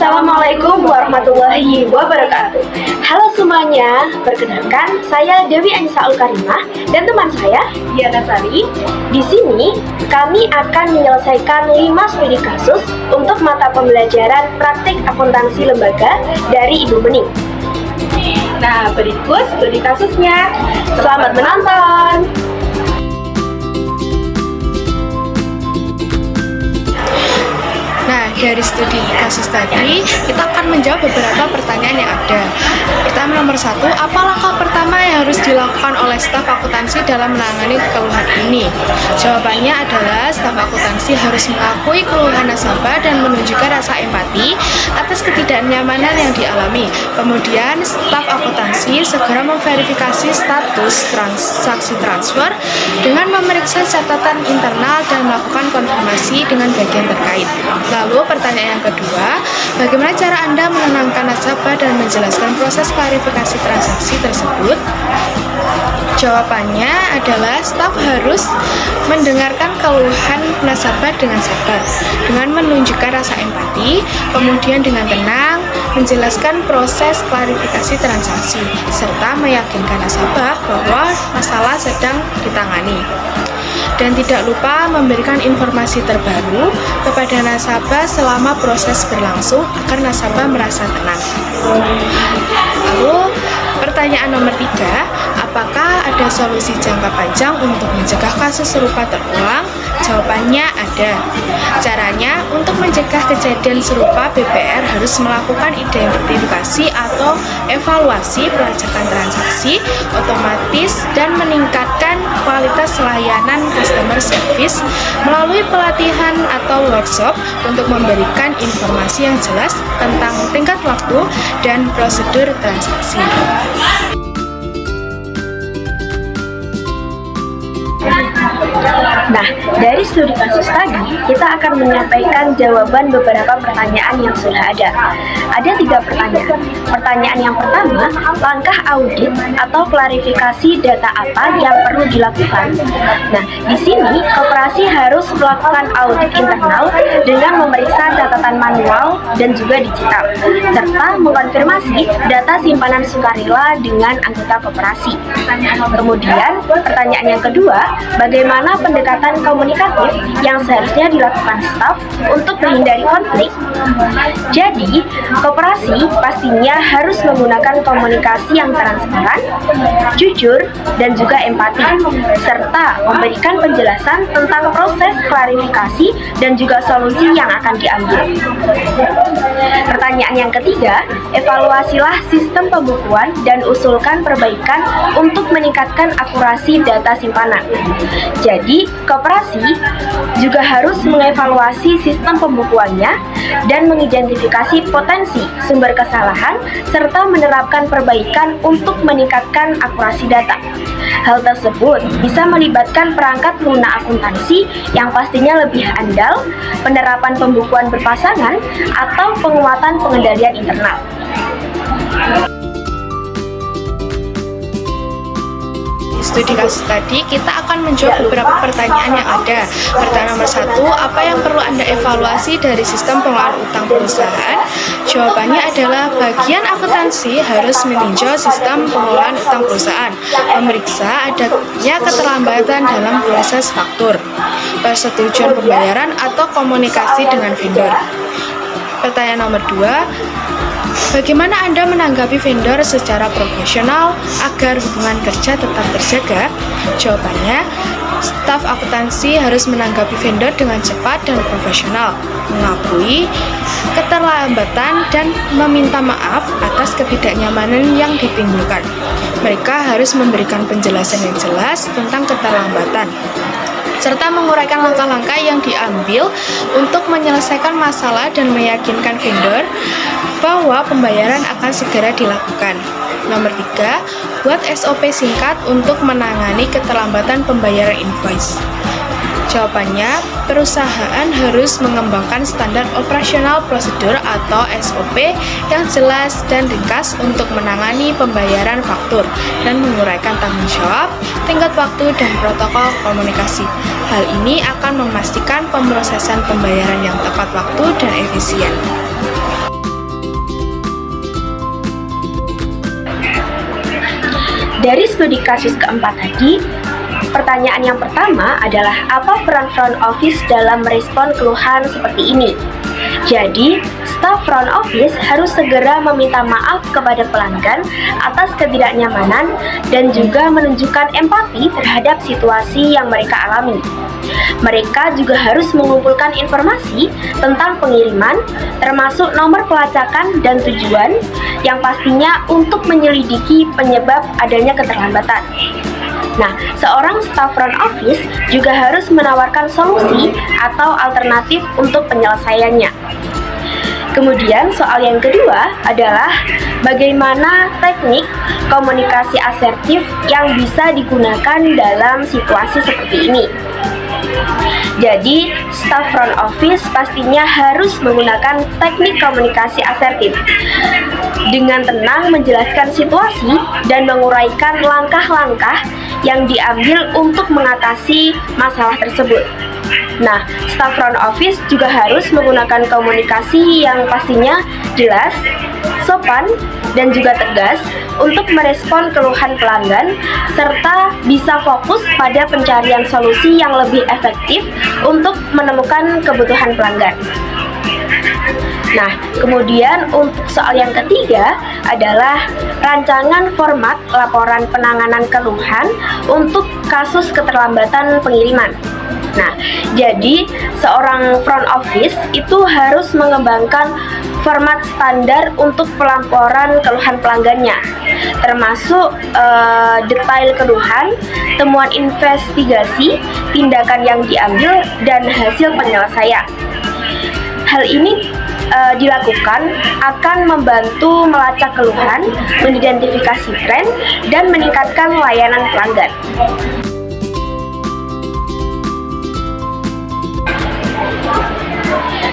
Assalamualaikum warahmatullahi wabarakatuh. Halo semuanya, perkenalkan saya Dewi Anissa Ulkarimah dan teman saya Diana Sari. Di sini kami akan menyelesaikan 5 studi kasus untuk mata pembelajaran praktik akuntansi lembaga dari Ibu Bening. Nah, berikut studi kasusnya. Selamat menonton. Nah, dari studi kasus tadi, kita akan menjawab beberapa pertanyaan yang ada. Pertanyaan nomor 1, apa langkah pertama yang harus dilakukan oleh staf akuntansi dalam menangani keluhan ini? Jawabannya adalah staf akuntansi harus mengakui keluhan nasabah dan menunjukkan rasa empati atas ketidaknyamanan yang dialami. Kemudian, staf akuntansi segera memverifikasi status transaksi transfer dengan memeriksa catatan internal dan melakukan konfirmasi dengan bagian terkait. Lalu pertanyaan yang kedua, bagaimana cara Anda menenangkan nasabah dan menjelaskan proses klarifikasi transaksi tersebut? Jawabannya adalah staf harus mendengarkan keluhan nasabah dengan sabar, dengan menunjukkan rasa empati, kemudian dengan tenang menjelaskan proses klarifikasi transaksi, serta meyakinkan nasabah bahwa masalah sedang ditangani. Dan tidak lupa memberikan informasi terbaru kepada nasabah selama proses berlangsung agar nasabah merasa tenang. Lalu pertanyaan nomor 3, apakah ada solusi jangka panjang untuk mencegah kasus serupa terulang? Jawabannya ada. Caranya, untuk mencegah kejadian serupa, BPR harus melakukan identifikasi atau evaluasi pelacakan transaksi otomatis dan meningkatkan kualitas layanan customer service melalui pelatihan atau workshop untuk memberikan informasi yang jelas tentang tingkat waktu dan prosedur transaksi. Nah, dari studi kasus tadi, kita akan menyampaikan jawaban beberapa pertanyaan yang sudah ada. Ada 3 pertanyaan. Pertanyaan yang pertama, langkah audit atau klarifikasi data apa yang perlu dilakukan? Nah, di sini koperasi harus melakukan audit internal dengan memeriksa catatan manual dan juga digital, serta mengkonfirmasi data simpanan sukarela dengan anggota koperasi. Kemudian, pertanyaan yang kedua, bagaimana pendekatan komunikatif yang seharusnya dilakukan staf untuk menghindari konflik? Jadi, koperasi pastinya harus menggunakan komunikasi yang transparan, jujur, dan juga empati, serta memberikan penjelasan tentang proses klarifikasi dan juga solusi yang akan diambil. Pertanyaan yang ketiga, evaluasilah sistem pembukuan dan usulkan perbaikan untuk meningkatkan akurasi data simpanan. Jadi, koperasi juga harus mengevaluasi sistem pembukuannya dan mengidentifikasi potensi sumber kesalahan serta menerapkan perbaikan untuk meningkatkan akurasi data. Hal tersebut bisa melibatkan perangkat lunak akuntansi yang pastinya lebih andal, penerapan pembukuan berpasangan, atau penguatan pengendalian internal. Studi kasus tadi, kita akan menjawab beberapa pertanyaan yang ada. Pertanyaan nomor 1, apa yang perlu Anda evaluasi dari sistem pengelolaan utang perusahaan? Jawabannya adalah bagian akuntansi harus meninjau sistem pengelolaan utang perusahaan, memeriksa adanya keterlambatan dalam proses faktur, persetujuan pembayaran, atau komunikasi dengan vendor. Pertanyaan nomor 2, bagaimana Anda menanggapi vendor secara profesional agar hubungan kerja tetap terjaga? Jawabannya, staf akuntansi harus menanggapi vendor dengan cepat dan profesional, mengakui keterlambatan dan meminta maaf atas ketidaknyamanan yang ditimbulkan. Mereka harus memberikan penjelasan yang jelas tentang keterlambatan, serta menguraikan langkah-langkah yang diambil untuk menyelesaikan masalah dan meyakinkan vendor bahwa pembayaran akan segera dilakukan. Nomor 3, buat SOP singkat untuk menangani keterlambatan pembayaran invoice. Jawabannya, perusahaan harus mengembangkan standar operasional prosedur atau SOP yang jelas dan ringkas untuk menangani pembayaran faktur dan menguraikan tanggung jawab, tingkat waktu, dan protokol komunikasi. Hal ini akan memastikan pemrosesan pembayaran yang tepat waktu dan efisien. Dari studi kasus keempat tadi, pertanyaan yang pertama adalah apa peran front office dalam merespon keluhan seperti ini? Jadi, staf front office harus segera meminta maaf kepada pelanggan atas ketidaknyamanan dan juga menunjukkan empati terhadap situasi yang mereka alami. Mereka juga harus mengumpulkan informasi tentang pengiriman, termasuk nomor pelacakan dan tujuan, yang pastinya untuk menyelidiki penyebab adanya keterlambatan. Nah, seorang staf front office juga harus menawarkan solusi atau alternatif untuk penyelesaiannya. Kemudian soal yang kedua adalah bagaimana teknik komunikasi asertif yang bisa digunakan dalam situasi seperti ini. Jadi, staf front office pastinya harus menggunakan teknik komunikasi asertif dengan tenang menjelaskan situasi dan menguraikan langkah-langkah yang diambil untuk mengatasi masalah tersebut. Nah, staf front office juga harus menggunakan komunikasi yang pastinya jelas, sopan, dan juga tegas untuk merespon keluhan pelanggan, serta bisa fokus pada pencarian solusi yang lebih efektif untuk menemukan kebutuhan pelanggan. Nah, kemudian untuk soal yang ketiga adalah rancangan format laporan penanganan keluhan untuk kasus keterlambatan pengiriman. Nah, jadi seorang front office itu harus mengembangkan format standar untuk pelaporan keluhan pelanggannya, termasuk detail keluhan, temuan investigasi, tindakan yang diambil, dan hasil penyelesaian. Hal ini dilakukan akan membantu melacak keluhan, mengidentifikasi tren, dan meningkatkan layanan pelanggan.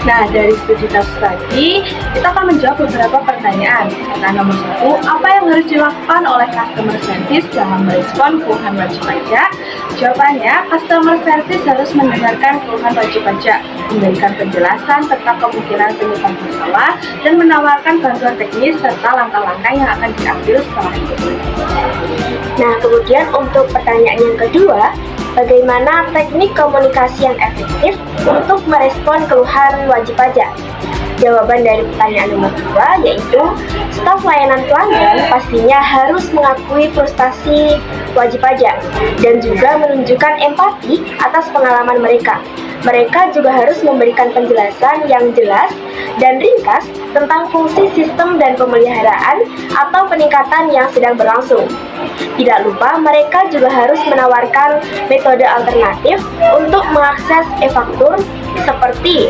Nah, dari studi kasus tadi, kita akan menjawab beberapa pertanyaan. Pertanyaan nomor 1, apa yang harus dilakukan oleh customer service dalam merespon keluhan wajib pajak? Jawabannya, customer service harus mendengarkan keluhan wajib pajak, memberikan penjelasan tentang kemungkinan penyebab masalah, dan menawarkan bantuan teknis serta langkah-langkah yang akan diambil setelah itu. Nah, kemudian untuk pertanyaan yang kedua, bagaimana teknik komunikasi yang efektif untuk merespon keluhan wajib pajak? Jawaban dari pertanyaan nomor 2 yaitu staf layanan pelanggan pastinya harus mengakui frustasi wajib pajak dan juga menunjukkan empati atas pengalaman mereka. Mereka juga harus memberikan penjelasan yang jelas dan ringkas tentang fungsi sistem dan pemeliharaan atau peningkatan yang sedang berlangsung. Tidak lupa, mereka juga harus menawarkan metode alternatif untuk mengakses e-faktur seperti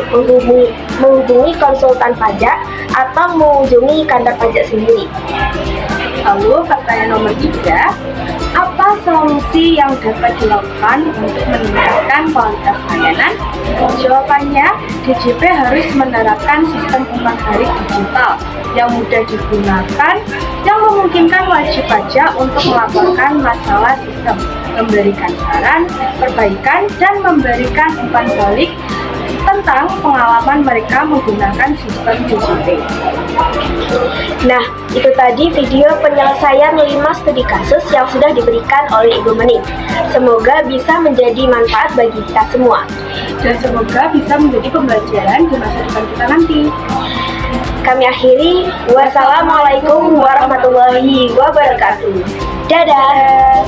menghubungi konsultan pajak atau mengunjungi kantor pajak sendiri. Lalu pertanyaan nomor 3, apa solusi yang dapat dilakukan untuk meningkatkan kualitas layanan? Jawabannya, DJP harus menerapkan sistem umpan balik digital yang mudah digunakan, yang memungkinkan wajib pajak untuk melaporkan masalah sistem, memberikan saran, perbaikan, dan memberikan umpan balik tentang pengalaman mereka menggunakan sistem DJP. Nah, itu tadi video penyelesaian 5 studi kasus yang sudah diberikan oleh Ibu Menik. Semoga bisa menjadi manfaat bagi kita semua. Dan semoga bisa menjadi pembelajaran di masa depan kita nanti. Kami akhiri, wassalamualaikum warahmatullahi wabarakatuh. Dadah!